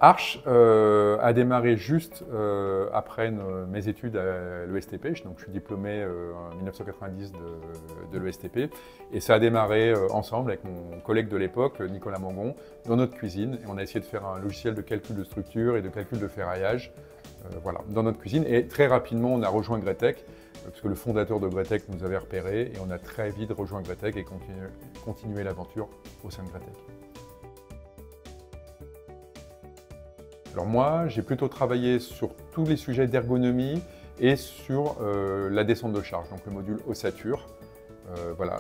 Arch a démarré juste après mes études à l'ESTP, donc je suis diplômé en 1990 de l'ESTP, et ça a démarré ensemble avec mon collègue de l'époque, Nicolas Mangon, dans notre cuisine, et on a essayé de faire un logiciel de calcul de structure et de calcul de ferraillage, voilà, dans notre cuisine, et très rapidement on a rejoint Greatech, parce que le fondateur de Greatech nous avait repérés, et on a très vite rejoint Greatech et continué l'aventure au sein de Greatech. Alors moi, j'ai plutôt travaillé sur tous les sujets d'ergonomie et sur la descente de charge, donc le module ossature. Voilà.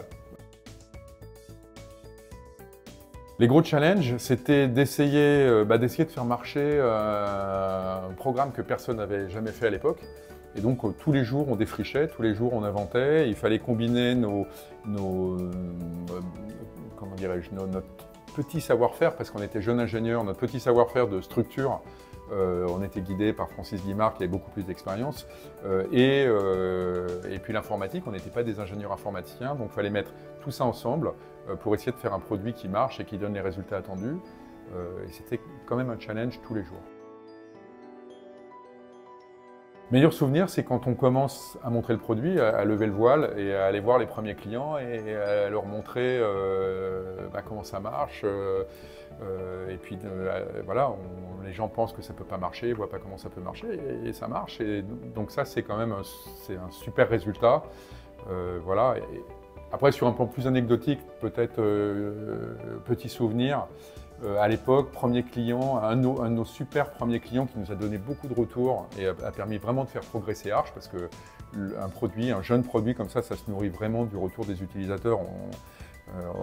Les gros challenges, c'était d'essayer de faire marcher un programme que personne n'avait jamais fait à l'époque. Et donc tous les jours on défrichait, tous les jours on inventait, il fallait combiner notre petit savoir-faire, parce qu'on était jeunes ingénieurs, notre petit savoir-faire de structure, on était guidé par Francis Guimard qui avait beaucoup plus d'expérience, et puis l'informatique, on n'était pas des ingénieurs informaticiens, donc il fallait mettre tout ça ensemble pour essayer de faire un produit qui marche et qui donne les résultats attendus, et c'était quand même un challenge tous les jours. Meilleur souvenir, c'est quand on commence à montrer le produit, à lever le voile et à aller voir les premiers clients et à leur montrer comment ça marche. Et puis voilà, les gens pensent que ça ne peut pas marcher, ils ne voient pas comment ça peut marcher et ça marche. Et donc ça, c'est quand même un super résultat. Voilà. Et après, sur un plan plus anecdotique, peut-être petit souvenir. À l'époque, premier client, un de nos super premiers clients qui nous a donné beaucoup de retours et a permis vraiment de faire progresser Arch, parce que un jeune produit comme ça se nourrit vraiment du retour des utilisateurs.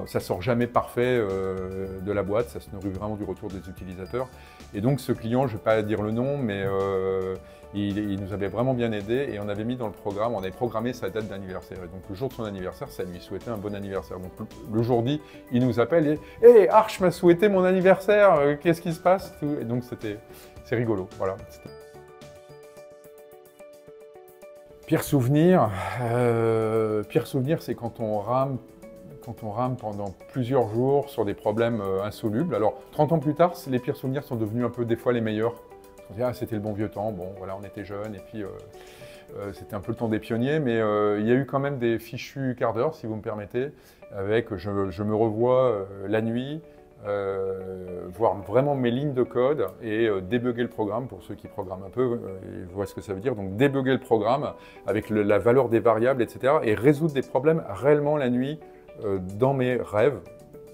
Ça sort jamais parfait de la boîte, ça se nourrit vraiment du retour des utilisateurs. Et donc ce client, je ne vais pas dire le nom, mais il nous avait vraiment bien aidé et on avait mis dans le programme, on avait programmé sa date d'anniversaire. Et donc le jour de son anniversaire, ça lui souhaitait un bon anniversaire. Donc le jour dit, il nous appelle et « Hey, Arch m'a souhaité mon anniversaire, qu'est-ce qui se passe ?» Et donc c'est rigolo, voilà. Pire souvenir, c'est quand on rame pendant plusieurs jours sur des problèmes insolubles. Alors, 30 ans plus tard, les pires souvenirs sont devenus un peu des fois les meilleurs. On se dit, ah, c'était le bon vieux temps, bon, voilà, on était jeunes, et puis c'était un peu le temps des pionniers, mais il y a eu quand même des fichus quarts d'heure, si vous me permettez, avec, je me revois la nuit, voir vraiment mes lignes de code et débugger le programme, pour ceux qui programment un peu, ils voient ce que ça veut dire, donc débugger le programme avec la valeur des variables, etc., et résoudre des problèmes réellement la nuit, dans mes rêves,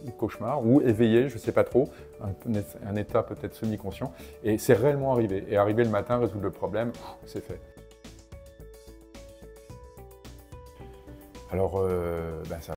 ou cauchemars, ou éveillés, je ne sais pas trop, un état peut-être semi-conscient, et c'est réellement arrivé. Et arriver le matin, résoudre le problème, c'est fait. Alors, ça